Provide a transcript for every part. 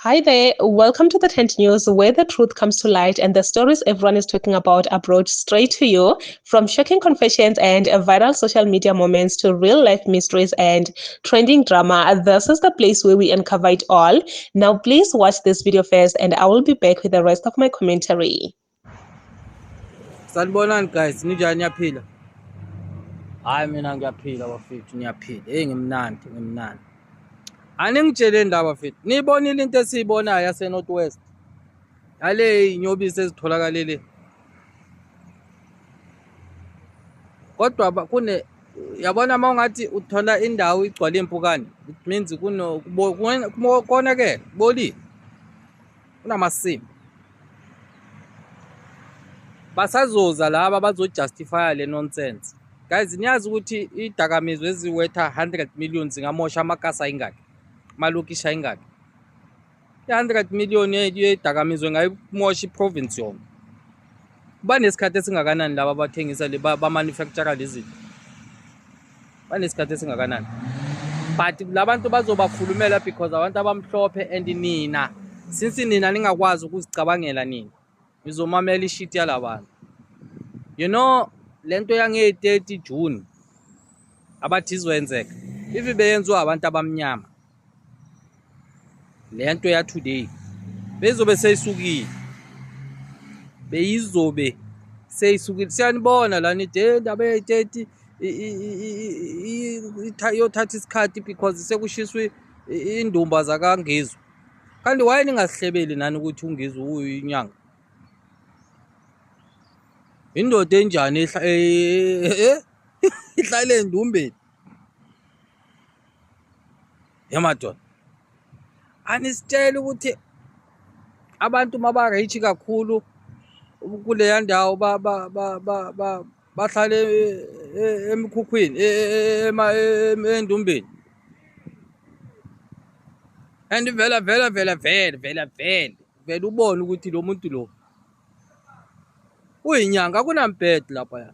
Hi there, welcome to the Tent News, where the truth comes to light and the stories everyone is talking about are brought straight to you. From shocking confessions and viral social media moments to real life mysteries and trending drama, this is the place where we uncover it all. Now, please watch this video first, and I will be back with the rest of my commentary. Sanibonani guys, ninjani niyaphila? Hayi mina ngiyaphila bafethu, ngiyaphila. Ngimnandi. Aningitshele indaba bafethu. Niyibonile into esiyibonayo yase North West. Yale inyobisi ezitholakalele. Kodwa kune yabona mawungathi uthola indawo igcwala impukane. It means konake boli. Kunamasimo. Basazoza laba bazojustify le nonsense. Guys, niyazi ukuthi idakamizwe eziwetha 100 million zingamosha amakasa ayingaki? Malokisha ayingaki? 100 million yedakamizwe ngayimosha iprovince yona. Banesikhathi esingakanani laba abathengisa le ba manufacturer lezi. Banesikhathi esingakanani. But labantu bazobakhulumela because abantu abamhlophe and nina since nina ningakwazi ukuzicabangela nina. Ngizomamela ishit yalabantu. You know lento yange 30 June abathi izwenzeka. If beyenziwa abantu abamnyama. Lento ya today bezobe seyisukile. Beyizobe seyisukile. Siyanibona la ni ndaba ye30 yothatha isikhathi because sekushiswe indumba zakangizwe. Kanti why ningasihlebeli nani ukuthi ungizwe uyinyanga? Indoda enjani ihlale endumbeni? Yamadoda. Anisitshela ukuthi abantu mabarich kakhulu kule ndawo bahlale emikhukhwini endumbeni. And vela ubone ukuthi lo muntu lo uyinyanga kunambhede lapha ya.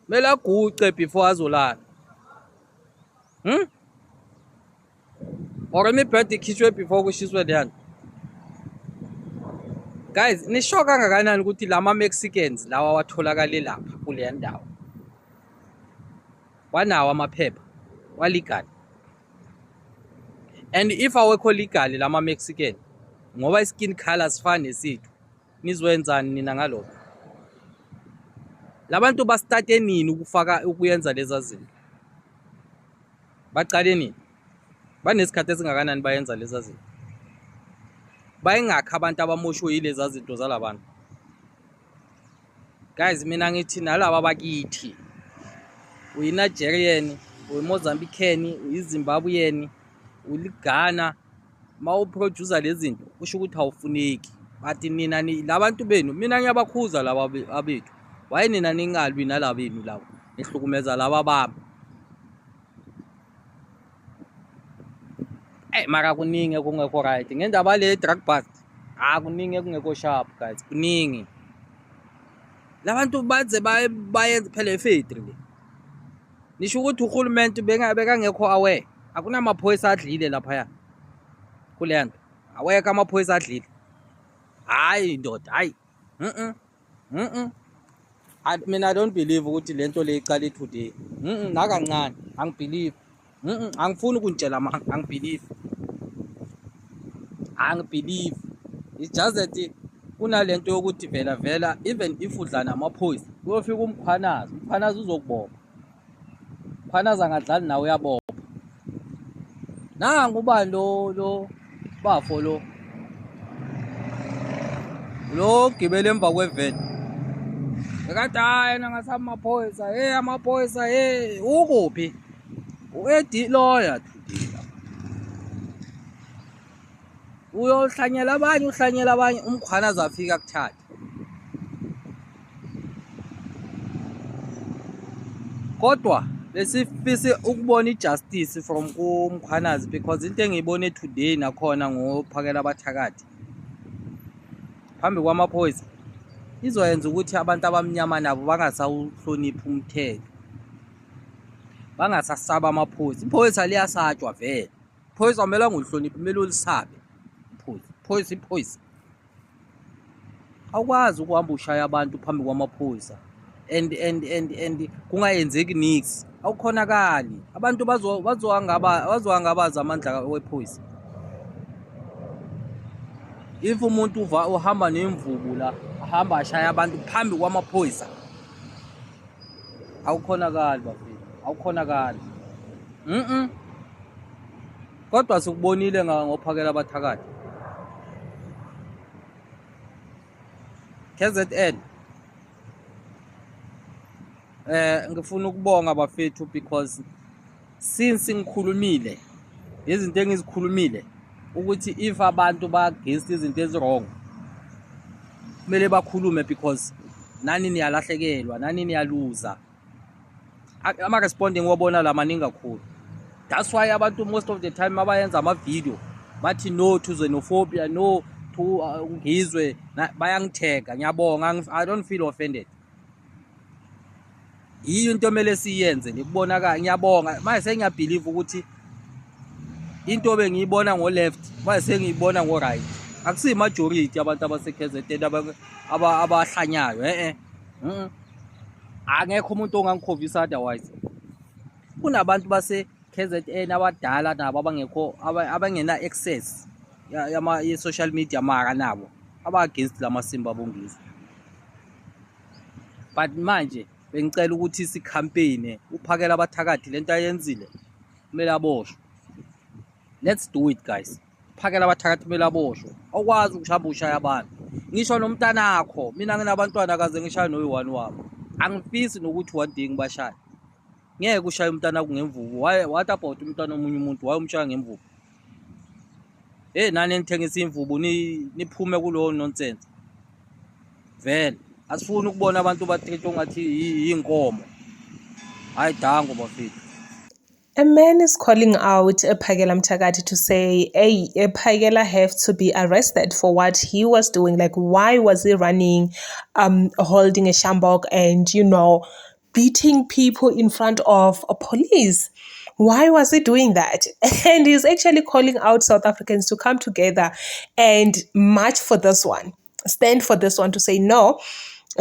Mela aguce before azolala. Or imibhede ikhishwe before kushiswe leyana. Guys, nishoka kangakanani ukuthi lama Mexicans lawa watholakale lapha kule ndawo. Wanawo amaphepha, walegal. And if awekho legal lama Mexican, ngoba iskin colors fane sithu, nizwenzani nina ngalokho? Labantu bastarte nini ukuyenza leza zinto? Baqale nini? Banesikhathi esingakanani bayenza leza zinto? Bayengakho abantu abamoshwe yileza zinto zalabantu. Guys, mina ngithi nalabo abakithi. Uyi-Nigerian, uyi-Mozambican, uyi-Zimbabwean, uyi-Ghana, mawuproducer lezi zinto kusho ukuthi awufuneki. Bathi nina labantu benu, mina ngiyabakhuza laba abethu. Why nina ningalwi nalabenu lawo? Nihlukumeza laba baba. Mara kuningi kungekho right. Ngendaba le drug bust. Kuningi kungekho sharp guys. Kuningi. Labantu baze bayenze phela efedri le. Nisho ukuthi uhulumende bekangekho aware. Akunamaphoyisa adlile lapha ya. Kule nto. Aweka amaphoyisa adlile. Hayi ndoda, hayi. Mina I don't believe ukuthi lento le iqale today. Nakancane, angibelieve. Angifuni ukuntshela manje, angibelieve. It's just that kunalento yokuthi vela even if udla namaphoyisa, uyofika umkhwanazi uzokubopha. Umkhwanazi angadlali nawe uyabopha. Nangu ubani lo bafo lo gibele emva kweveni. Ekade hayi nangasamaphoyisa, amaphoyisa, ukuphi? Uedi lawyer today. Uyohlanyela abanye umkhwanazi afika kuthatha. Kodwa lesifise ukubona ijustice from umkhwanazi because into engiyibone today nakhona ngophakela abathakathi. Phambi kwamaphoyisa izoyenza ukuthi abantu abamnyama nabo bangasawuhlonipha umthetho. Bangasasaba amaphoyisa. Iphoyisa liyasatshwa vele. Iphoyisa kumele ngolihlonipha, kumele ulisabe. iphoyisa. Awukwazi ukuhamba ushaya abantu phambi kwamaphoyisa and kungayenzeki nix. Awukhonakali. Abantu bazowangabaza amandla wephoyisa. If umuntu uhamba nemvubu la, ahamba ashaya abantu phambi kwamaphoyisa, awukhonakali bafethu, awukhonakali. Kodwa sikubonile ngophakela abathakathi. KZN, ngifuna ukubonga bafethu because since ngikhulumile izinto engizikhulumile ukuthi if abantu ba-against izinto ezi-wrong kumele bakhulume because nani niyalahlekelwa, nani niyaluza. Ama-responding wabona la maningi kakhulu. That's why abantu most of the time abayenza ama-video bathi no to xenophobia, no to ngizwe, bayangithega. Ngiyabonga, I don't feel offended. Yiyo into emele siyenze nikubonakala. Ngiyabonga manje sengiyabelieve ukuthi into bengiyibona ngo-left manje sengiyibona ngo-right. Akusiyi majority abantu abase-KZN abahlanyayo. Angekho umuntu ongangikhovisa otherwise. Kunabantu base-KZN abadala nabo abangena access ye-social media mara nabo aba-against la masimba abongizwe. But manje bengicela ukuthi sikhampeyine uphakela abathakathi lento ayenzile kumele aboshwe. Let's do it guys. Uphakela abathakathi kumele aboshwe. Awukwazi ukushaya ushaya abantu. Ngisho nomntanakho, mina nginabantwana kaze ngishaya noyi-1 wabo. Angifisi nokuthi one day ngibashaya. Ngeke ushaya umntanakho ngemvubu. What about umntwana omunye umuntu? Why umshaya ngemvubu? Nani nithengisa imvubu niphume kulowo nonsense. Vele asifuni ukubona abantu bathethwe ngathi yinkomo. Hayi dango bafethu. A man is calling out Phakela Mthakathi to say, hey, Phakela have to be arrested for what he was doing. Like, why was he running, holding a shambok and, beating people in front of a police? Why was he doing that? And he's actually calling out South Africans to come together and march for this one, stand for this one, to say no.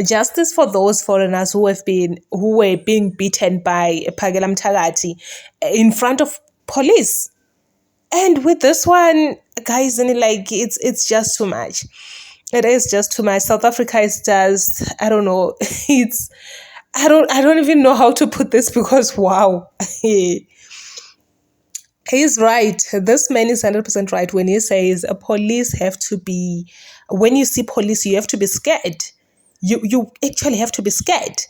Justice for those foreigners who were being beaten by Phakela Mthakathi in front of police. And with this one, guys, it's just too much. It is just too much. South Africa is just, I don't know. I don't even know how to put this because wow. He's right. This man is 100% right when he says police have to be, when you see police, you have to be scared. You actually have to be scared.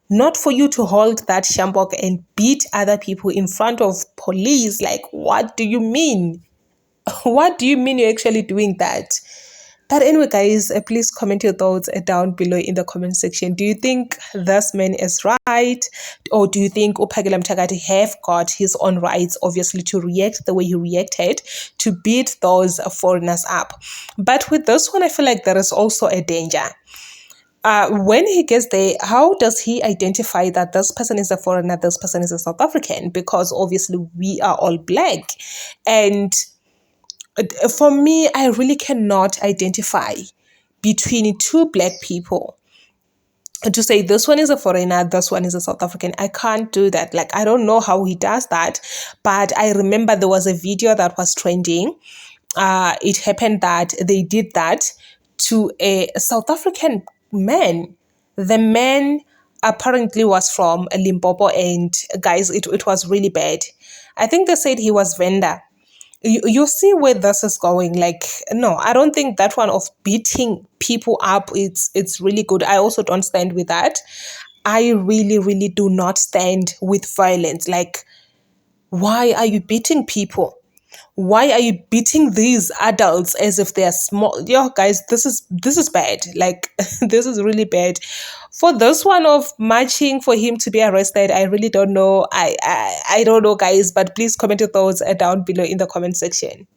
Not for you to hold that shambok and beat other people in front of police. Like, what do you mean? What do you mean you're actually doing that? But anyway, guys, please comment your thoughts down below in the comment section. Do you think this man is right? Or do you think Phakela Mthakathi have got his own rights, obviously, to react the way he reacted, to beat those foreigners up? But with this one, I feel like there is also a danger. When he gets there, how does he identify that this person is a foreigner, this person is a South African? Because obviously we are all black. And for me, I really cannot identify between two black people to say this one is a foreigner, this one is a South African. I can't do that. Like, I don't know how he does that. But I remember there was a video that was trending. It happened that they did that to a South African man. The man apparently was from Limpopo, and guys, it was really bad. I think they said he was Venda. You see where this is going. Like, no, I don't think that one of beating people up, it's really good. I also don't stand with that. I really, really do not stand with violence. Like, why are you beating people? Why are you beating these adults as if they are small? Yo, guys, this is bad. Like, this is really bad. For this one of marching for him to be arrested, I really don't know. I don't know, guys, but please comment your thoughts down below in the comment section.